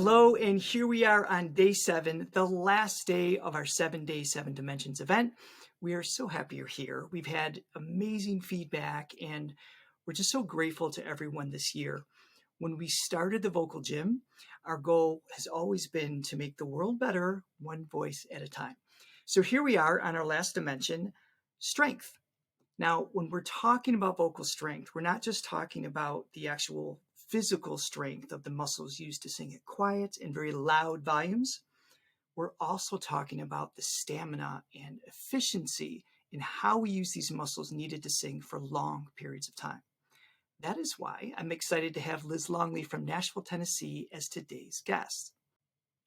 Hello, and here we are on day 7, the last day of our 7-day, 7 dimensions event. We are so happy you're here. We've had amazing feedback, and we're just so grateful to everyone this year. When we started the Vocal Gym, our goal has always been to make the world better, one voice at a time. So here we are on our last dimension, strength. Now, when we're talking about vocal strength, we're not just talking about the actual physical strength of the muscles used to sing at quiet and very loud volumes. We're also talking about the stamina and efficiency in how we use these muscles needed to sing for long periods of time. That is why I'm excited to have Liz Longley from Nashville, Tennessee as today's guest.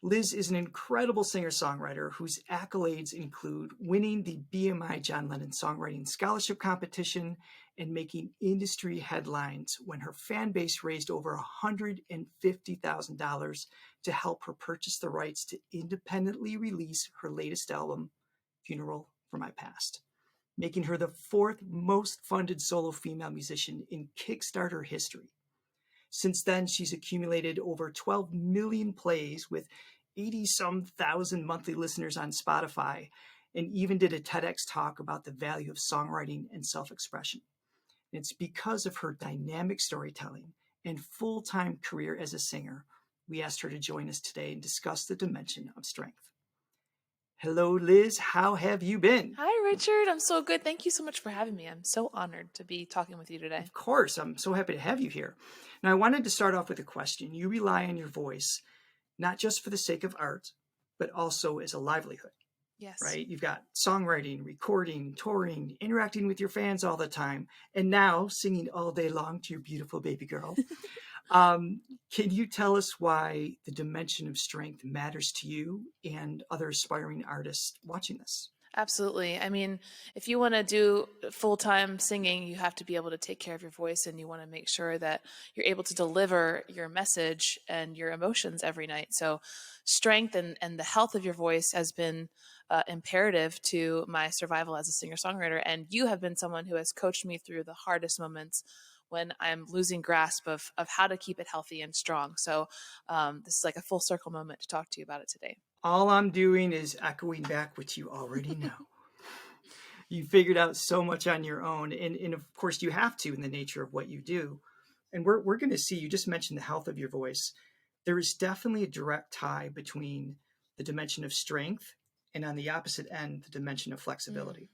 Liz is an incredible singer-songwriter whose accolades include winning the BMI John Lennon Songwriting Scholarship Competition and making industry headlines when her fan base raised over $150,000 to help her purchase the rights to independently release her latest album, Funeral for My Past, making her the 4th most funded solo female musician in Kickstarter history. Since then, she's accumulated over 12 million plays with 80-some thousand monthly listeners on Spotify, and even did a TEDx talk about the value of songwriting and self-expression. And it's because of her dynamic storytelling and full-time career as a singer, we asked her to join us today and discuss the dimension of strength. Hello, Liz. How have you been? Hi, Richard. I'm so good. Thank you so much for having me. I'm so honored to be talking with you today. Of course. I'm so happy to have you here. Now, I wanted to start off with a question. You rely on your voice, not just for the sake of art, but also as a livelihood. Yes. Right? You've got songwriting, recording, touring, interacting with your fans all the time, and now singing all day long to your beautiful baby girl. Can you tell us why the dimension of strength matters to you and other aspiring artists watching this? Absolutely. I mean, if you want to do full-time singing, you have to be able to take care of your voice, and you want to make sure that you're able to deliver your message and your emotions every night. So strength and the health of your voice has been imperative to my survival as a singer-songwriter. And you have been someone who has coached me through the hardest moments when I'm losing grasp of how to keep it healthy and strong. So this is like a full circle moment to talk to you about it today. All I'm doing is echoing back what you already know. You figured out so much on your own. And of course, you have to in the nature of what you do. And we're going to see, you just mentioned the health of your voice. There is definitely a direct tie between the dimension of strength and on the opposite end, the dimension of flexibility.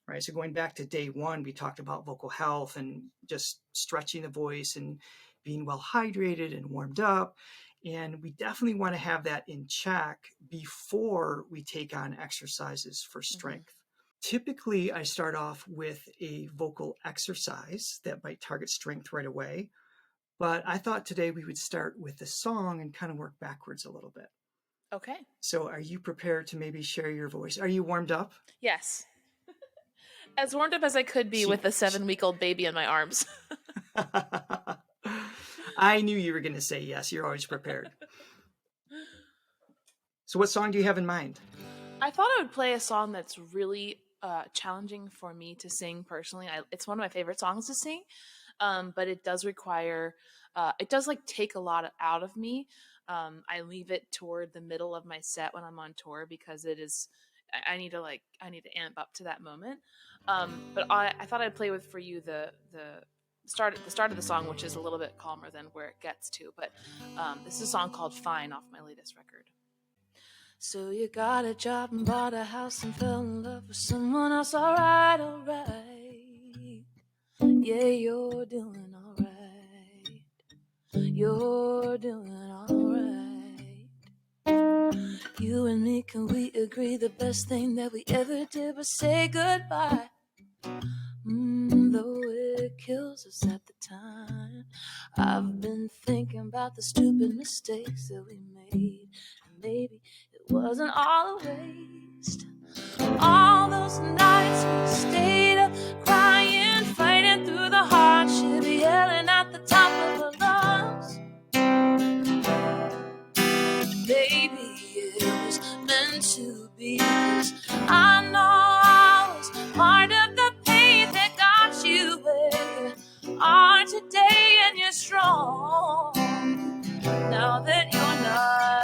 Right. So going back to day 1, we talked about vocal health and just stretching the voice and being well hydrated and warmed up. And we definitely want to have that in check before we take on exercises for strength. Typically, I start off with a vocal exercise that might target strength right away. But I thought today we would start with a song and kind of work backwards a little bit. Okay. So are you prepared to maybe share your voice? Are you warmed up? Yes. As warmed up as I could be with a 7-week-old baby in my arms. I knew you were going to say yes. You're always prepared. So what song do you have in mind? I thought I would play a song that's really challenging for me to sing personally. It's one of my favorite songs to sing, but it does require, it does like take a lot out of me. I leave it toward the middle of my set when I'm on tour because it is, I need to amp up to that moment. But I thought I'd play with for you the start of the song, which is a little bit calmer than where it gets to. But this is a song called Fine off my latest record. So you got a job and bought a house and fell in love with someone else. All right. Yeah, you're doing all right. You're doing all right. You and me, can we agree the best thing that we ever did was say goodbye? Though it kills us at the time. I've been thinking about the stupid mistakes that we made, and maybe it wasn't all a waste. All those nights we stayed up crying, fighting through the hardship, yelling at the top of our lungs. Baby, it was meant to be, 'cause I know I was part of the pain that got you where you are today, and you're strong now that you're not.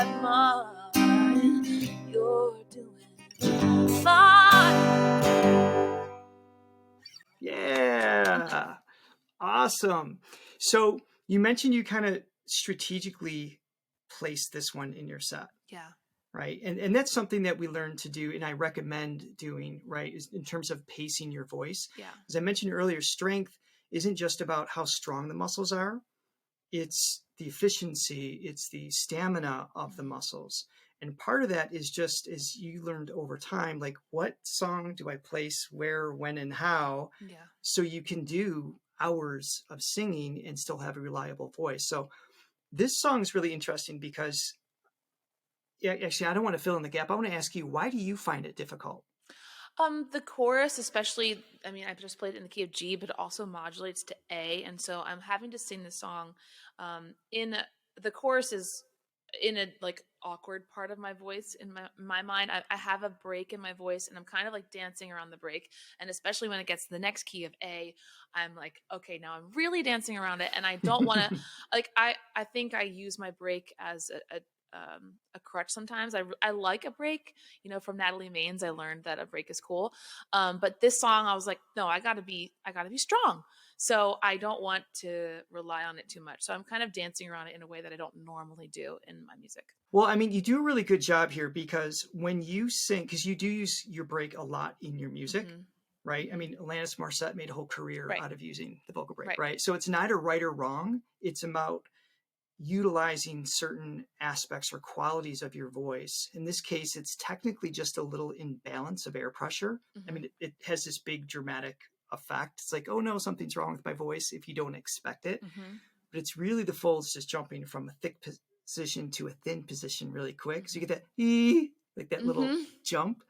Awesome. So you mentioned you kind of strategically placed this one in your set, Yeah. right? And that's something that we learned to do, and I recommend doing, right, is in terms of pacing your voice. Yeah. As I mentioned earlier, strength isn't just about how strong the muscles are, it's the efficiency, it's the stamina of the muscles. And part of that is just as you learned over time, like what song do I place where, when, and how, Yeah. so you can do hours of singing and still have a reliable voice. So this song is really interesting because, yeah, actually, I don't want to fill in the gap. I want to ask you, why do you find it difficult? The chorus, especially, I mean, I just played it in the key of G, but it also modulates to A, and so I'm having to sing the song. The chorus is in a like awkward part of my voice in my mind. I have a break in my voice, and I'm kind of like dancing around the break. And especially when it gets to the next key of A, I'm like, okay, now I'm really dancing around it, and I don't want to. Like, I think I use my break as a crutch sometimes. I like a break, from Natalie Maines. I learned that a break is cool. But this song, I was like, no, I gotta be strong. So I don't want to rely on it too much. So I'm kind of dancing around it in a way that I don't normally do in my music. Well, I mean, you do a really good job here because when you sing, because you do use your break a lot in your music, Mm-hmm. right? I mean, Alanis Morissette made a whole career Right. out of using the vocal break, Right. right? So it's not a right or wrong. It's about utilizing certain aspects or qualities of your voice. In this case, it's technically just a little imbalance of air pressure. I Mm-hmm. mean, it has this big dramatic effect. It's like, oh no, something's wrong with my voice if you don't expect it. Mm-hmm. But it's really the folds just jumping from a thick position to a thin position really quick. So you get that ee, like that little Mm-hmm. jump,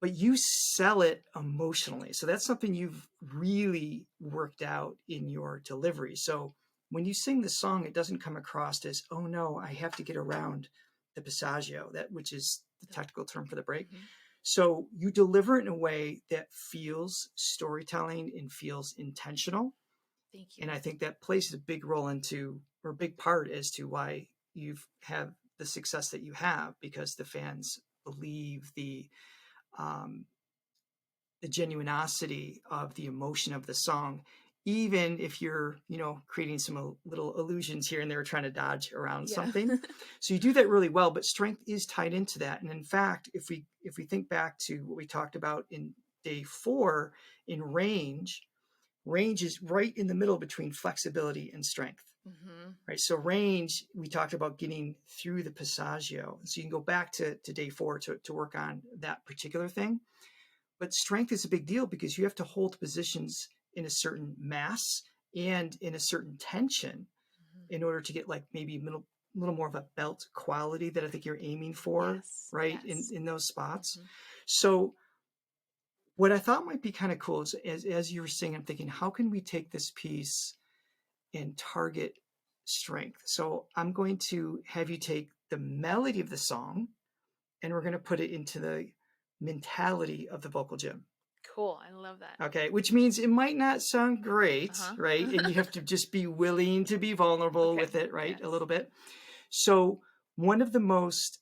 but you sell it emotionally. So that's something you've really worked out in your delivery. So when you sing the song, it doesn't come across as, oh no, I have to get around the passaggio, which is the technical term for the break. Mm-hmm. So you deliver it in a way that feels storytelling and feels intentional. Thank you. And I think that plays a big role or a big part as to why you've had the success that you have, because the fans believe um, the genuinosity of the emotion of the song, even if you're, creating some little illusions here and there, trying to dodge around Yeah. something. So you do that really well, but strength is tied into that. And in fact, if we think back to what we talked about in day 4 in range is right in the middle between flexibility and strength. Mm-hmm. Right. So range, we talked about getting through the passaggio. So you can go back to day 4 to work on that particular thing. But strength is a big deal because you have to hold positions in a certain mass and in a certain tension in order to get like maybe a little more of a belt quality that I think you're aiming for, Yes. right? Yes. In those spots. Mm-hmm. So what I thought might be kind of cool is as you were saying, I'm thinking, how can we take this piece and target strength? So I'm going to have you take the melody of the song and we're going to put it into the mentality of the vocal gym. Cool. I love that. Okay, which means it might not sound great, Uh-huh. right? And you have to just be willing to be vulnerable Okay. with it, right? Yes. A little bit. So one of the most,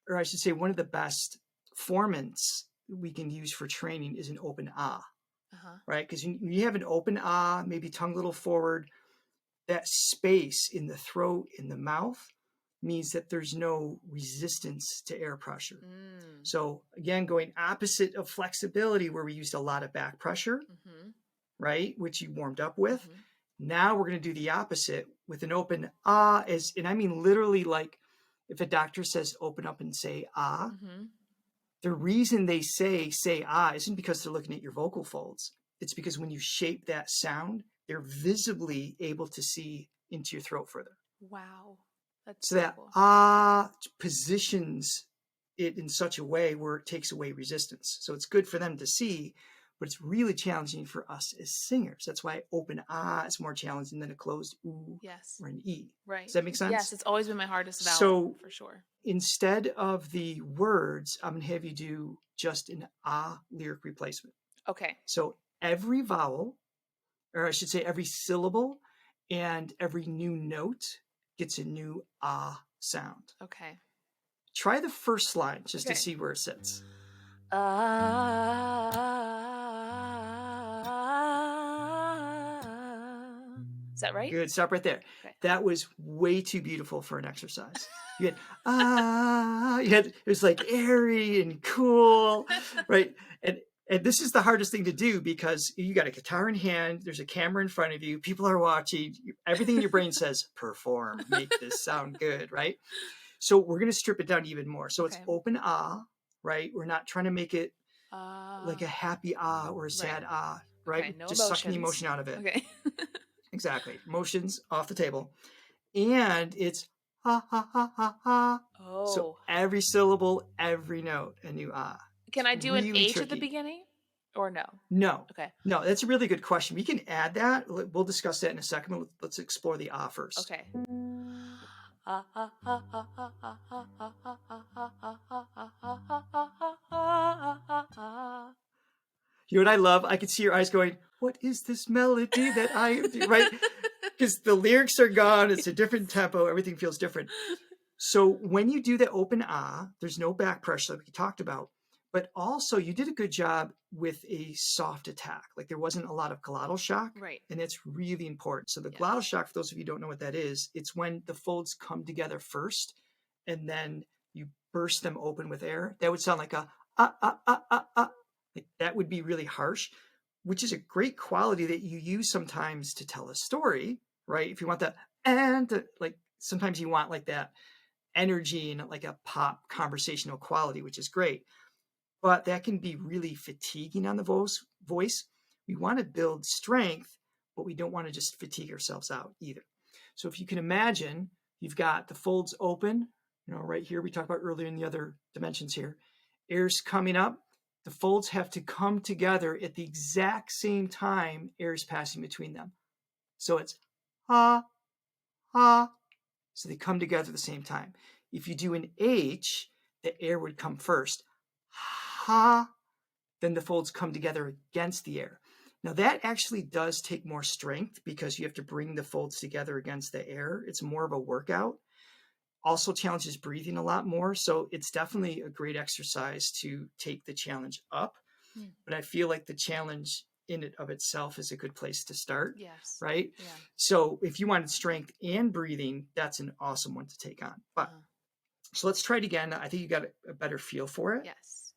or I should say, one of the best formants we can use for training is an open ah, Uh-huh. right? Because you have an open ah, maybe tongue a little forward, that space in the throat, in the mouth, means that there's no resistance to air pressure. Mm. So again, going opposite of flexibility, where we used a lot of back pressure, Mm-hmm. right, which you warmed up with. Mm-hmm. Now we're going to do the opposite with an open ah, and I mean literally, like if a doctor says open up and say ah, Mm-hmm. the reason they say ah isn't because they're looking at your vocal folds. It's because when you shape that sound, they're visibly able to see into your throat further. Wow. That's So so that cool. ah positions it in such a way where it takes away resistance. So it's good for them to see, but it's really challenging for us as singers. That's why open ah is more challenging than a closed ooh Yes. or an e. Right. Does that make sense? Yes, it's always been my hardest vowel, So for sure. instead of the words, I'm going to have you do just an ah lyric replacement. Okay. So every vowel, or I should say every syllable and every new note gets a new ah sound. Okay. Try the first line just to Okay. see where it sits. Is that right? Good. Stop right there. Okay. That was way too beautiful for an exercise. You had it was like airy and cool, right? And this is the hardest thing to do because you got a guitar in hand, there's a camera in front of you, people are watching, everything in your brain says perform, make this sound good, right? So we're going to strip it down even more. So it's Okay. open right? We're not trying to make it like a happy or a sad right? Okay, no Just sucking the emotions. emotion out of it. Okay. Exactly. Emotions off the table. And it's ha ha ha ha ha. So Oh. every syllable, every note, a new Can I do an really H at the tricky. beginning? Or no? No. Okay. No, that's a really good question. We can add that. We'll discuss that in a second. But let's explore the first. Okay. You know what I love? I could see your eyes going, what is this melody that I am doing? Right? Because the lyrics are gone. It's a different tempo. Everything feels different. So when you do the open there's no back pressure like we talked about. But also you did a good job with a soft attack. Like there wasn't a lot of glottal shock. Right. And that's really important. So the Yes. glottal shock, for those of you who don't know what that is, it's when the folds come together first and then you burst them open with air. That would sound like a Like that would be really harsh, which is a great quality that you use sometimes to tell a story, right? If you want that like sometimes you want like that energy and like a pop conversational quality, which is great. But that can be really fatiguing on the voice. We want to build strength, but we don't want to just fatigue ourselves out either. So if you can imagine, you've got the folds open, right here, we talked about earlier in the other dimensions here, air's coming up. The folds have to come together at the exact same time air is passing between them. So it's ha, ha. So they come together at the same time. If you do an H, the air would come first. Ha, then the folds come together against the air. Now that actually does take more strength because you have to bring the folds together against the air. It's more of a workout. Also challenges breathing a lot more. So it's definitely a great exercise to take the challenge up. But I feel like the challenge in it of itself is a good place to start. Yes. Right? Yeah. So if you wanted strength and breathing, that's an awesome one to take on. But so let's try it again. I think you got a better feel for it. Yes.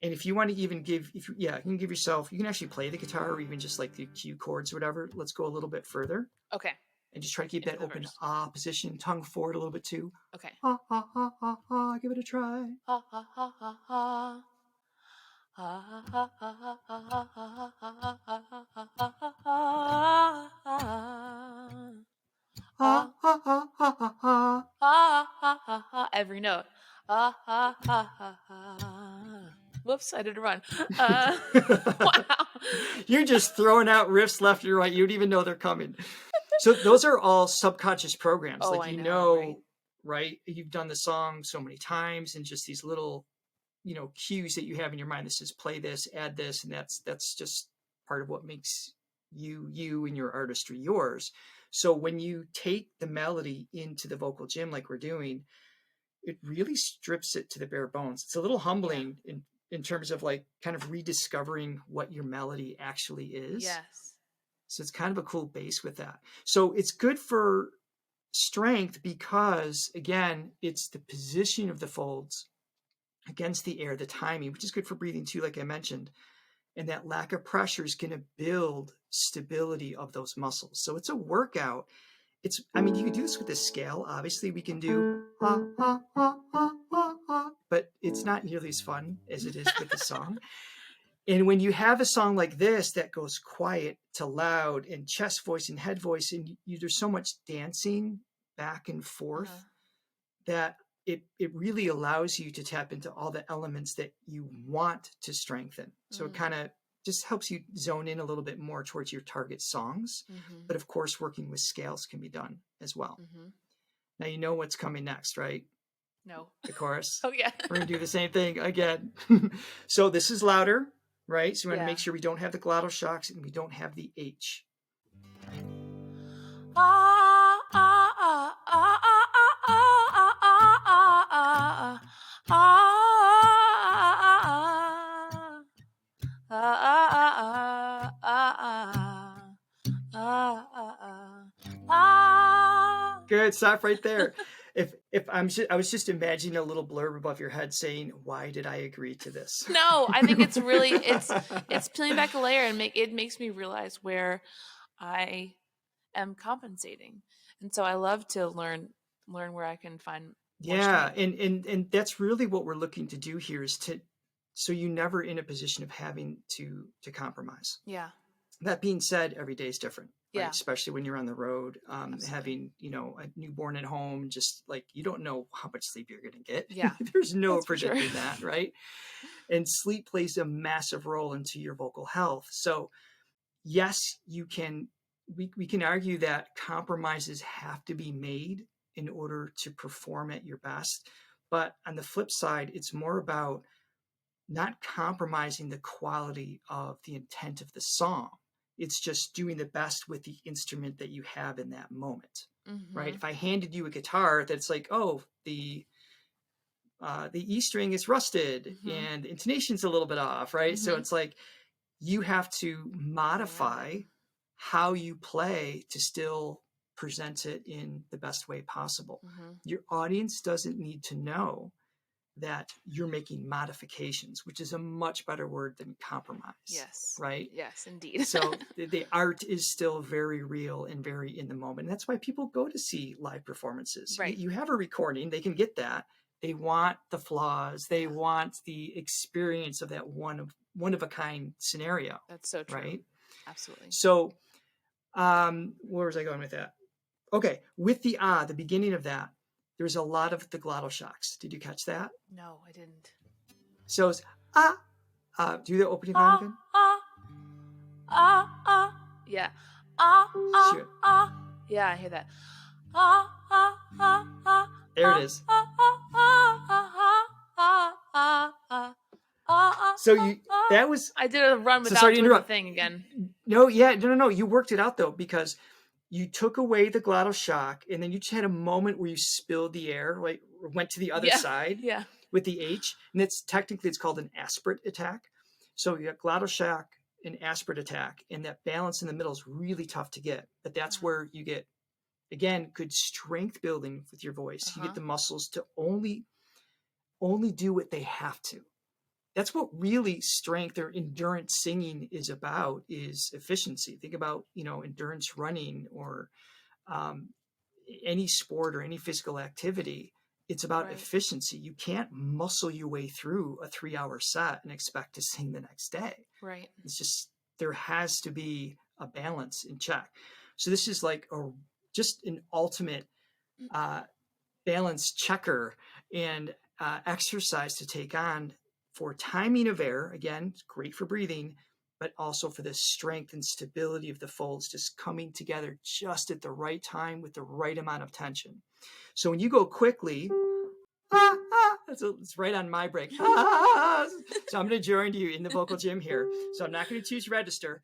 And if you want to even you can give yourself, you can actually play the guitar or even just like the cue chords or whatever. Let's go a little bit further. Okay. And just try to keep that open position, tongue forward a little bit too. Okay. Ha ha ha ha ha. Give it a try. Ha ha ha ha ha. Ha ha ha ha ha ha ha ha ha ha ha ha ha ha ha. Every note. Ha ha ha ha ha. Whoops! I did a run. Wow. You're just throwing out riffs left and right. You don't even know they're coming. So those are all subconscious programs. Oh, like I know, right? You've done the song so many times, and just these little, cues that you have in your mind. This is play this, add this, and that's just part of what makes you and your artistry yours. So when you take the melody into the vocal gym, like we're doing, it really strips it to the bare bones. It's a little humbling in terms of like kind of rediscovering what your melody actually is. Yes. So it's kind of a cool base with that. So it's good for strength because, again, it's the position of the folds against the air, the timing, which is good for breathing too, like I mentioned. And that lack of pressure is going to build stability of those muscles. So it's a workout. You can do this with a scale. Obviously, we can do ha, ha, ha, ha, ha, ha, but it's not nearly as fun as it is with the song. And when you have a song like this that goes quiet to loud and chest voice and head voice, and there's so much dancing back and forth that it really allows you to tap into all the elements that you want to strengthen. So it kind of just helps you zone in a little bit more towards your target songs. But of course, working with scales can be done as well. Now you know what's coming next, right? No. The chorus. Oh, yeah. We're going to do the same thing again. So this is louder. Right? So we want to make sure we don't have the glottal shocks and we don't have the H. Good. Stop right there. I was just imagining a little blurb above your head saying, "Why did I agree to this?" No, I think it's really it's peeling back a layer and makes me realize where I am compensating. And so I love to learn where I can find more Yeah, strength. and that's really what we're looking to do here is to so you're never in a position of having to compromise. Yeah. That being said, every day is different, right? Yeah. Especially when you're on the road, Absolutely. having, a newborn at home, just like you don't know how much sleep you're going to get. Yeah. There's no That's for sure. predicting that, right? And sleep plays a massive role into your vocal health. So, yes, we can argue that compromises have to be made in order to perform at your best. But on the flip side, it's more about not compromising the quality of the intent of the song. It's just doing the best with the instrument that you have in that moment, right? If I handed you a guitar that's like, oh, the E string is rusted and the intonation's a little bit off, right? So it's like you have to modify how you play to still present it in the best way possible. Your audience doesn't need to know that you're making modifications, which is a much better word than compromise. Yes. Right? Yes, indeed. So the art is still very real and very in the moment. And that's why people go to see live performances. Right. You have a recording, they can get that. They want the flaws. They want the experience of that one of a kind scenario. That's so true. Right? Absolutely. So where was I going with that? Okay. With the beginning of that, there's a lot of the glottal shocks. Did you catch that? No, I didn't. So it's do the opening line again. Yeah. Sure. Yeah, I hear that. There it is. So that was. I did a run without doing the thing again. No. You worked it out though, because you took away the glottal shock, and then you just had a moment where you spilled the air, like went to the other side with the H, and it's called an aspirate attack. So you got glottal shock and aspirate attack, and that balance in the middle is really tough to get. But that's where you get, again, good strength building with your voice. You get the muscles to only do what they have to. That's what really strength or endurance singing is about, is efficiency. Think about, endurance running or any sport or any physical activity. It's about efficiency. You can't muscle your way through a 3-hour set and expect to sing the next day. Right. It's just, there has to be a balance in check. So this is like just an ultimate balance checker and exercise to take on for timing of air. Again, it's great for breathing, but also for the strength and stability of the folds just coming together just at the right time with the right amount of tension. So when you go quickly, it's right on my break. So I'm going to join you in the vocal gym here. So I'm not going to choose register.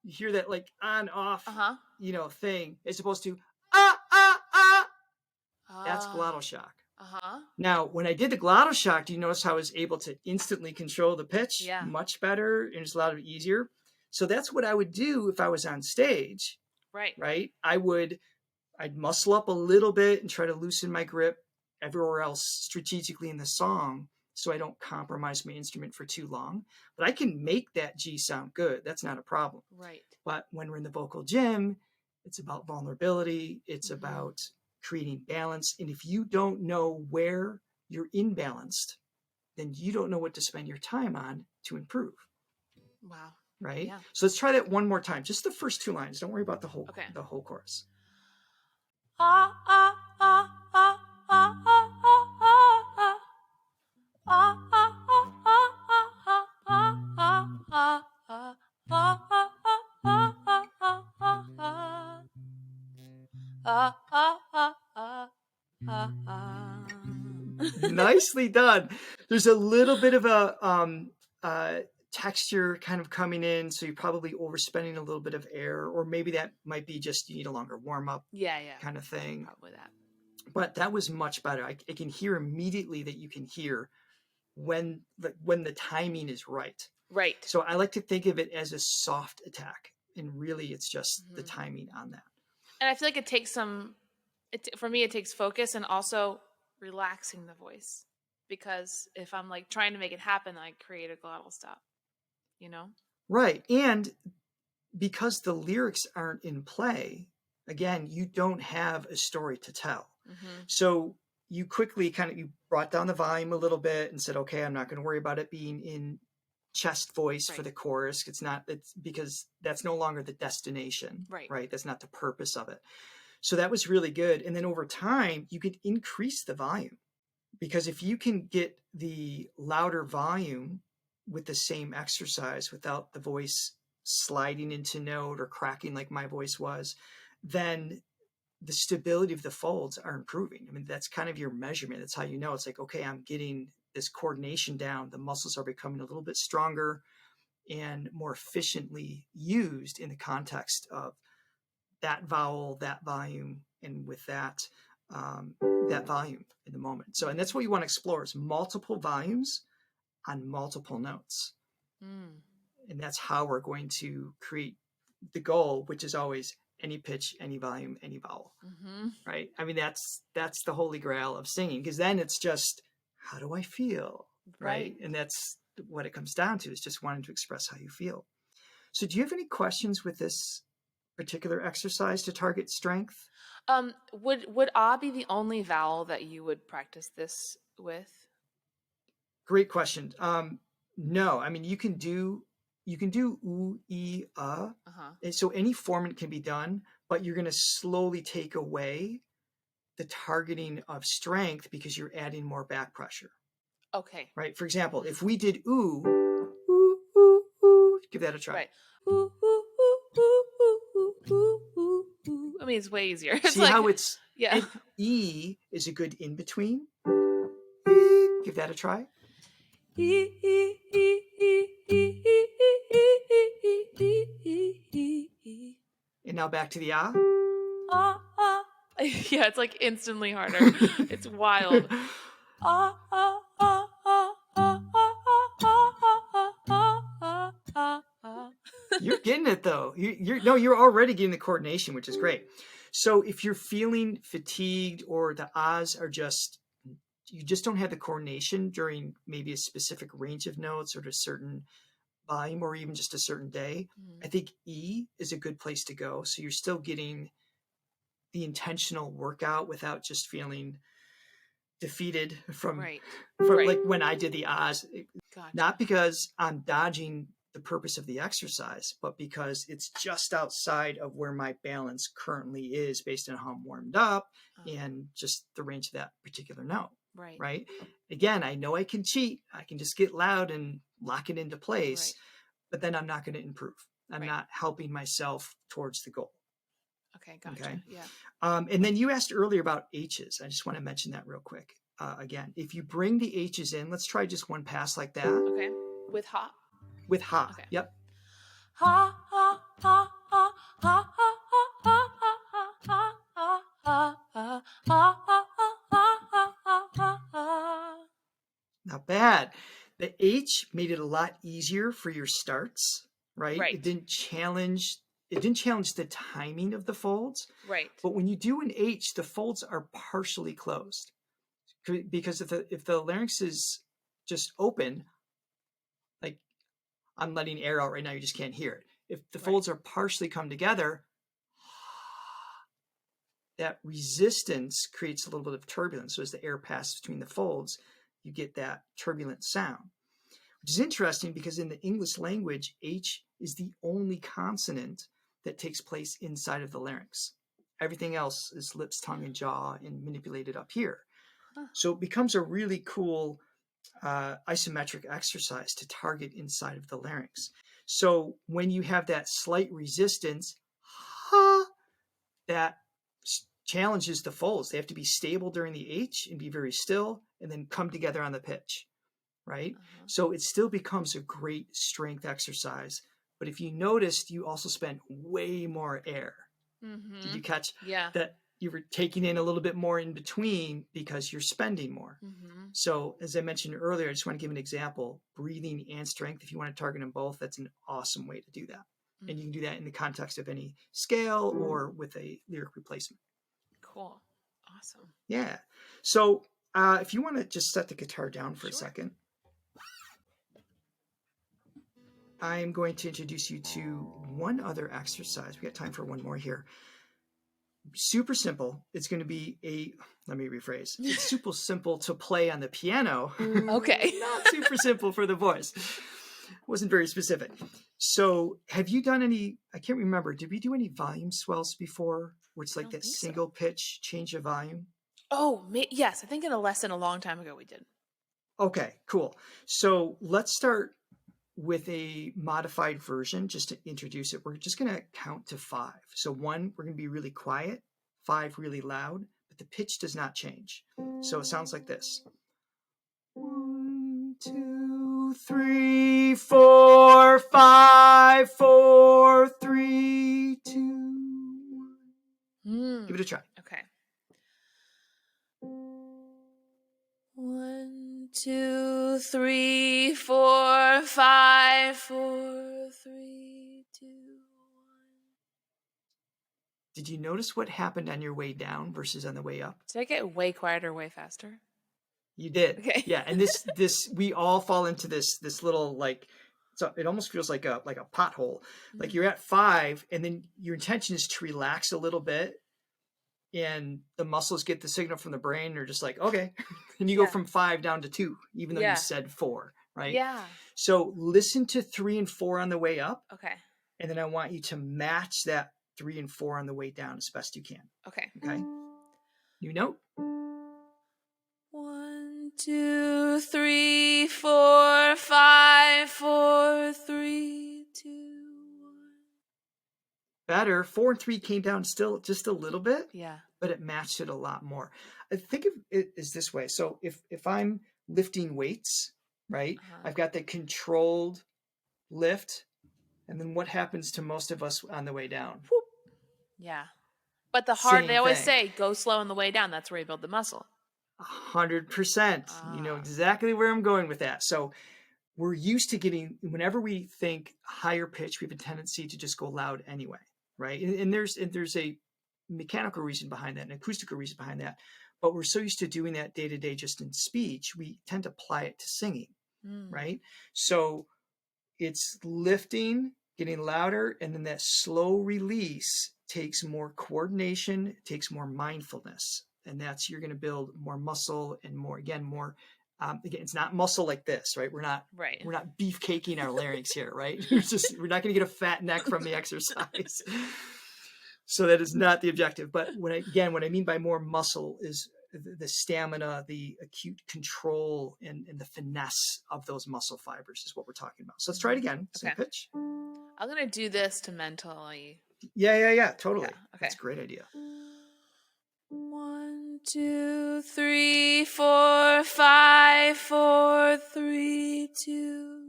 You hear that like on off, thing as opposed to That's glottal shock. Now, when I did the glottal shock, do you notice how I was able to instantly control the pitch much better, and it's a lot easier? So that's what I would do if I was on stage. Right. I'd muscle up a little bit and try to loosen my grip everywhere else strategically in the song, so I don't compromise my instrument for too long. But I can make that G sound good. That's not a problem. Right. But when we're in the vocal gym, it's about vulnerability. It's about creating balance. And if you don't know where you're imbalanced, then you don't know what to spend your time on to improve. Wow. Right? Yeah. So let's try that one more time. Just the first 2 lines. Don't worry about the whole chorus. Nicely done. There's a little bit of a texture kind of coming in, so you're probably overspending a little bit of air, or maybe that might be just you need a longer warm-up kind of thing. Probably that. But that was much better. I can hear immediately that you can hear when the timing is right. Right. So I like to think of it as a soft attack. And really, it's just the Mm-hmm. timing on that. And I feel like it takes for me, it takes focus and also relaxing the voice. Because if I'm like trying to make it happen, I create a glottal stop, you know? Right. And because the lyrics aren't in play, again, you don't have a story to tell. Mm-hmm. So you quickly you brought down the volume a little bit and said, okay, I'm not going to worry about it being in chest voice for Right. the chorus. It's because that's no longer the destination, Right. right? That's not the purpose of it. So that was really good. And then over time, you could increase the volume, because if you can get the louder volume with the same exercise without the voice sliding into note or cracking like my voice was, then the stability of the folds are improving. I mean, that's kind of your measurement. That's how you know. It's like, okay, I'm getting this coordination down. The muscles are becoming a little bit stronger and more efficiently used in the context of that vowel, that volume, and with that, that volume in the moment. So, and that's what you want to explore, is multiple volumes on multiple notes. Mm. And that's how we're going to create the goal, which is always any pitch, any volume, any vowel. Mm-hmm. Right? I mean, that's the holy grail of singing, because then it's just, how do I feel? Right? And that's what it comes down to, is just wanting to express how you feel. So do you have any questions with this particular exercise to target strength? Would ah be the only vowel that you would practice this with? Great question. No, I mean, you can do oo, e, Uh-huh. and so any formant can be done, but you're going to slowly take away the targeting of strength because you're adding more back pressure. Okay. Right? For example, Mm-hmm. if we did ooh, ooh, ooh, ooh, give that a try. Right. Ooh, ooh, ooh, ooh, ooh, ooh, ooh, ooh, ooh. I mean, it's way easier. It's See like, how it's, yeah. and E is a good in between. Give that a try. And now back to the ah. Ah, ah. Yeah, it's like instantly harder. It's wild. Ah, ah, ah, ah, ah, ah, ah, ah, ah, ah, ah. You're getting it though. You're already getting the coordination, which is great. So if you're feeling fatigued or the ahs are just, you just don't have the coordination during maybe a specific range of notes or a certain volume or even just a certain day, I think E is a good place to go. So you're still getting the intentional workout without just feeling defeated from like when I did the ahs. Gotcha. Not because I'm dodging the purpose of the exercise, but because it's just outside of where my balance currently is based on how I'm warmed up and just the range of that particular note. Right. Again, I know I can cheat. I can just get loud and lock it into place, but then I'm not going to improve. I'm not helping myself towards the goal. Okay, gotcha. Okay. Yeah. And then you asked earlier about H's. I just want to mention that real quick. Again, if you bring the H's in, let's try just one pass like that. Okay. With ha. With ha. Okay. Yep. Ha ha ha ha ha ha ha ha ha ha ha ha ha ha. Not bad. The H made it a lot easier for your starts, right? It didn't challenge the timing of the folds. Right. But when you do an H, the folds are partially closed. Because if the larynx is just open, like I'm letting air out right now, you just can't hear it. If the folds are partially come together, that resistance creates a little bit of turbulence. So as the air passes between the folds, you get that turbulent sound, which is interesting because in the English language, H is the only consonant that takes place inside of the larynx. Everything else is lips, tongue, and jaw and manipulated up here. So it becomes a really cool isometric exercise to target inside of the larynx. So when you have that slight resistance, that challenges the folds. They have to be stable during the H and be very still and then come together on the pitch, right? So it still becomes a great strength exercise. But if you noticed, you also spent way more air. Did you catch that? You were taking in a little bit more in between because you're spending more. So as I mentioned earlier, I just want to give an example. Breathing and strength, if you want to target them both, that's an awesome way to do that. And you can do that in the context of any scale or with a lyric replacement. Cool. Awesome. Yeah. So if you want to just set the guitar down for a second, I'm going to introduce you to one other exercise. We got time for one more here. Super simple. It's going to be let me rephrase. It's super simple to play on the piano. Okay. Not super simple for the voice. Wasn't very specific. So have you done any, I can't remember, did we do any volume swells before? Where it's like that single pitch change of volume? Oh, yes. I think in a lesson a long time ago we did. Okay, cool. So let's start with a modified version just to introduce it. We're just going to count to 5. So 1, we're going to be really quiet, 5 really loud, but the pitch does not change. So it sounds like this. 1, 2, 3, 4, 5, 4, 3, 2, 1. Give it a try. Okay. 1, 2, 3, 4, 5, 4, 3, 2, 1. Did you notice what happened on your way down versus on the way up? Did I get way quieter, way faster? You did. Okay. Yeah, and this we all fall into this little like, so it almost feels like a pothole. Like you're at 5 and then your intention is to relax a little bit and the muscles get the signal from the brain. They're just like, okay. And you go from 5 down to 2, even though you said 4, right? Yeah. So listen to 3 and 4 on the way up. Okay. And then I want you to match that 3 and 4 on the way down as best you can. Okay. Okay. New note. 1, 2, 3, 4, 5, 4, 3, 2, 1. Better. 4 and 3 came down still just a little bit. Yeah. But it matched it a lot more. I think of it as this way. So if I'm lifting weights, right, I've got the controlled lift. And then what happens to most of us on the way down? Whoop. Yeah. But they always say, go slow on the way down. That's where you build the muscle. 100%. You know exactly where I'm going with that. So we're used to whenever we think higher pitch, we have a tendency to just go loud anyway, right? And there's a mechanical reason behind that, an acoustical reason behind that. But we're so used to doing that day to day just in speech, we tend to apply it to singing, right? So it's lifting, getting louder, and then that slow release takes more coordination, takes more mindfulness. And you're going to build more muscle and again, it's not muscle like this, right? We're not beefcaking our larynx here, right? We're not going to get a fat neck from the exercise. So that is not the objective. But what I mean by more muscle is the stamina, the acute control, and the finesse of those muscle fibers is what we're talking about. So let's try it again. Same pitch. I'm going to do this to mentally. Yeah, totally. Yeah, okay. That's a great idea. 1, 2, 3, 4, 5, 4, 3, 2,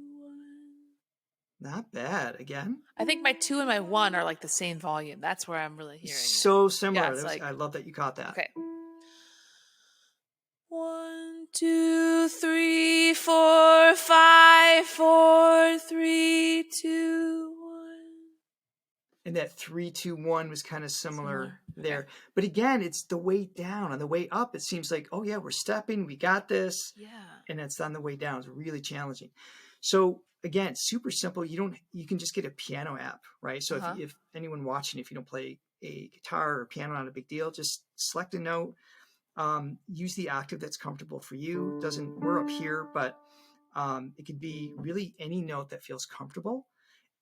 1. Not bad. Again. I think my 2 and my 1 are like the same volume. That's where I'm really hearing so similar. Yeah, I love that you caught that. Okay. 1, 2, 3, 4, 5, 4, 3, 2, 1. And that 3, 2, 1 was kind of similar there. Okay. But again, it's the way down. On the way up, it seems like, oh yeah, we're stepping, we got this. Yeah. And it's on the way down. It's really challenging. So again, super simple. You can just get a piano app, right? So if anyone watching, if you don't play a guitar or piano, not a big deal, just select a note, use the octave that's comfortable for you. We're up here, but it could be really any note that feels comfortable,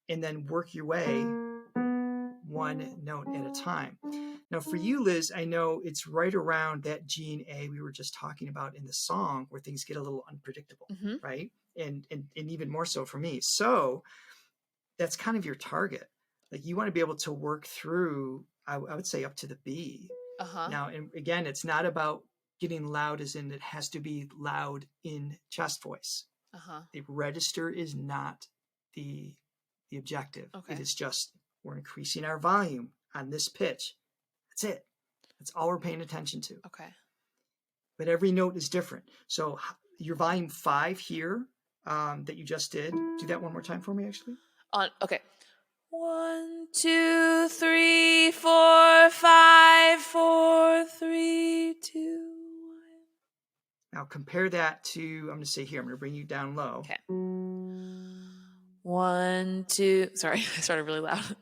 and then work your way one note at a time. Now for you, Liz, I know it's right around that G and A we were just talking about in the song where things get a little unpredictable, right? And even more so for me. So that's kind of your target. Like you want to be able to work through, I would say up to the B. Now, and again, it's not about getting loud as in it has to be loud in chest voice. The register is not the objective. Okay. It is just we're increasing our volume on this pitch. That's it. That's all we're paying attention to. Okay. But every note is different. So your volume 5 here that you just did, do that one more time for me, actually. Okay. 1, 2, 3, 4, 5, 4, 3, 2, 1. Now compare that to, I'm going to say here, I'm going to bring you down low. Okay. 1, 2. Sorry, I started really loud.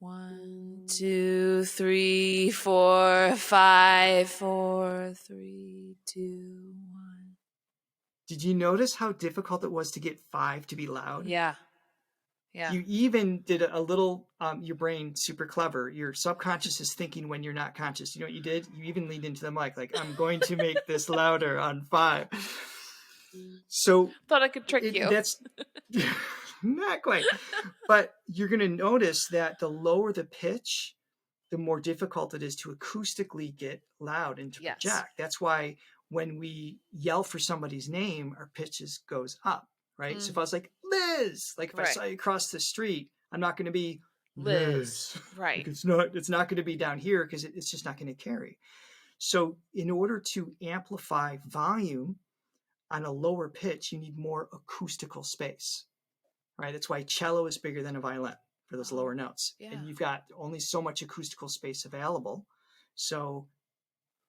1, 2, 3, 4, 5, 4, 3, 2, 1. Did you notice how difficult it was to get 5 to be loud? Yeah. Yeah. You even did a little, your brain, super clever. Your subconscious is thinking when you're not conscious. You know what you did? You even leaned into the mic, like, I'm going to make this louder on 5. So Thought I could trick you. That's not quite. But you're going to notice that the lower the pitch, the more difficult it is to acoustically get loud and to Yes. project. That's why when we yell for somebody's name, our pitches goes up, right? So if I was like, Liz, like if I saw you across the street, I'm not going to be Liz. Right. Like it's not going to be down here because it's just not going to carry. So in order to amplify volume on a lower pitch, you need more acoustical space, right? That's why cello is bigger than a violin for those lower notes. Yeah. And you've got only so much acoustical space available. So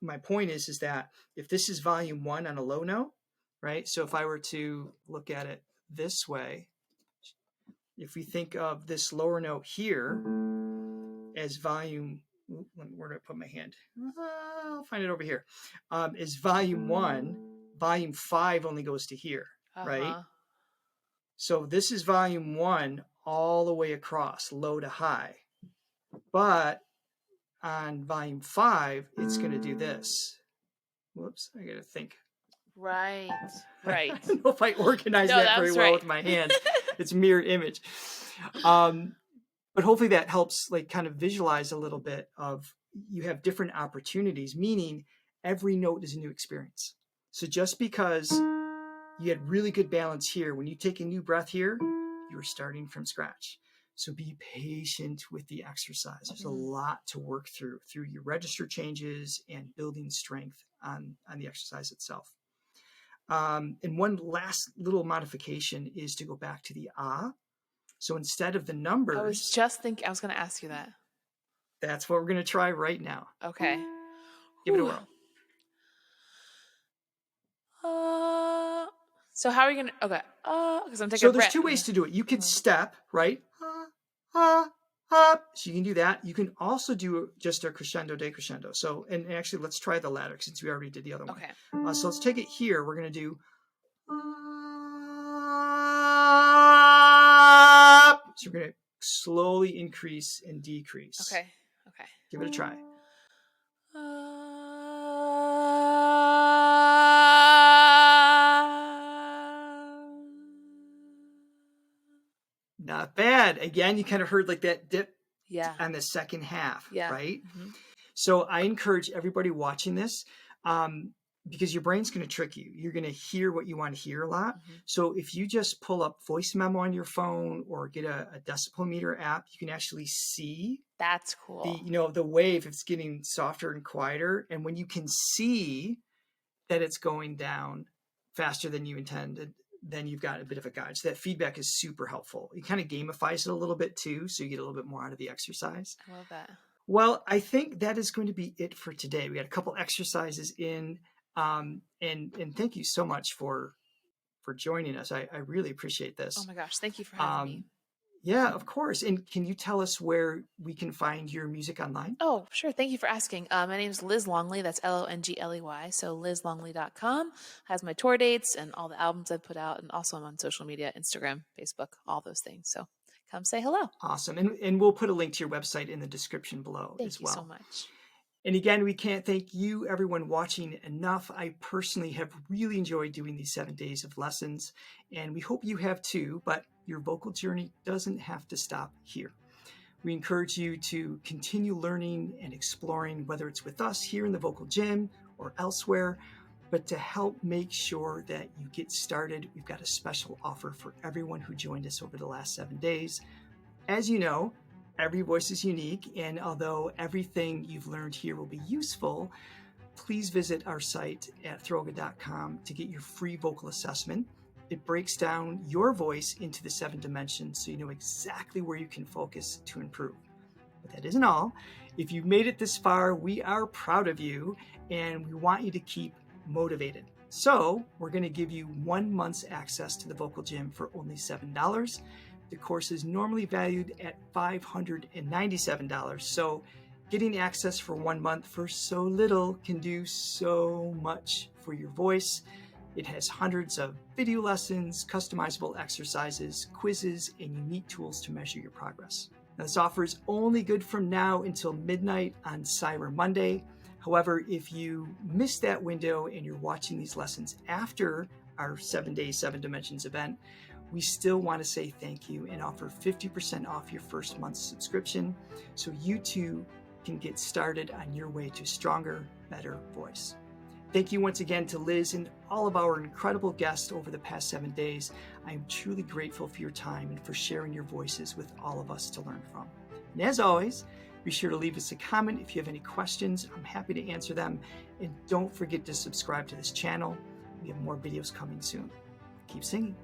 my point is that if this is volume 1 on a low note, right? So if I were to look at it this way, if we think of this lower note here as volume, where do I put my hand? I'll find it over here. Is volume 1, volume 5 only goes to here, right? So this is volume 1 all the way across, low to high. But on volume 5, it's going to do this. Whoops, I got to think. Right. I don't know if I organized that very well with my hands. It's mirror image. But hopefully that helps like kind of visualize a little bit of you have different opportunities, meaning every note is a new experience. So just because you had really good balance here, when you take a new breath here, you're starting from scratch. So be patient with the exercise. There's a lot to work through your register changes and building strength on the exercise itself. And one last little modification is to go back to the ah. So instead of the numbers, I was just thinking, I was going to ask you that. That's what we're going to try right now. Okay. Give it a whirl. So how are you going to, okay. Because I'm taking So a breath. there's 2 ways to do it. You can step, right? So you can do that. You can also do just a crescendo, decrescendo. So, and actually let's try the latter since we already did the other one. Okay. So let's take it here. We're going to do. So we're going to slowly increase and decrease. Okay. Give it a try. Not bad. Again, you kind of heard like that dip on the second half, right? Mm-hmm. So I encourage everybody watching this, because your brain's going to trick you. You're going to hear what you want to hear a lot. Mm-hmm. So if you just pull up voice memo on your phone or get a decibel meter app, you can actually see. That's cool. The wave, it's getting softer and quieter. And when you can see that it's going down faster than you intended, then you've got a bit of a guide. So that feedback is super helpful. It kind of gamifies it a little bit too, so you get a little bit more out of the exercise. I love that. Well, I think that is going to be it for today. We got a couple exercises in, and thank you so much for joining us. I really appreciate this. Oh my gosh, thank you for having me. Yeah, of course. And can you tell us where we can find your music online? Oh, sure. Thank you for asking. My name is Liz Longley. That's LONGLEY. So LizLongley.com has my tour dates and all the albums I've put out. And also I'm on social media, Instagram, Facebook, all those things. So come say hello. Awesome. And we'll put a link to your website in the description below as well. Thank you so much. And again, we can't thank you, everyone watching, enough. I personally have really enjoyed doing these 7 days of lessons, and we hope you have too, but your vocal journey doesn't have to stop here. We encourage you to continue learning and exploring, whether it's with us here in the vocal gym or elsewhere, but to help make sure that you get started, we've got a special offer for everyone who joined us over the last 7 days. As you know, every voice is unique, and although everything you've learned here will be useful, please visit our site at Throga.com to get your free vocal assessment. It breaks down your voice into the 7 dimensions so you know exactly where you can focus to improve. But that isn't all. If you've made it this far, we are proud of you and we want you to keep motivated. So we're going to give you 1 month's access to the vocal gym for only $7. The course is normally valued at $597. So getting access for 1 month for so little can do so much for your voice. It has hundreds of video lessons, customizable exercises, quizzes, and unique tools to measure your progress. Now, this offer is only good from now until midnight on Cyber Monday. However, if you miss that window and you're watching these lessons after our 7-day, 7 dimensions event, we still want to say thank you and offer 50% off your first month's subscription so you too can get started on your way to stronger, better voice. Thank you once again to Liz and all of our incredible guests over the past 7 days. I am truly grateful for your time and for sharing your voices with all of us to learn from. And as always, be sure to leave us a comment if you have any questions. I'm happy to answer them. And don't forget to subscribe to this channel. We have more videos coming soon. Keep singing.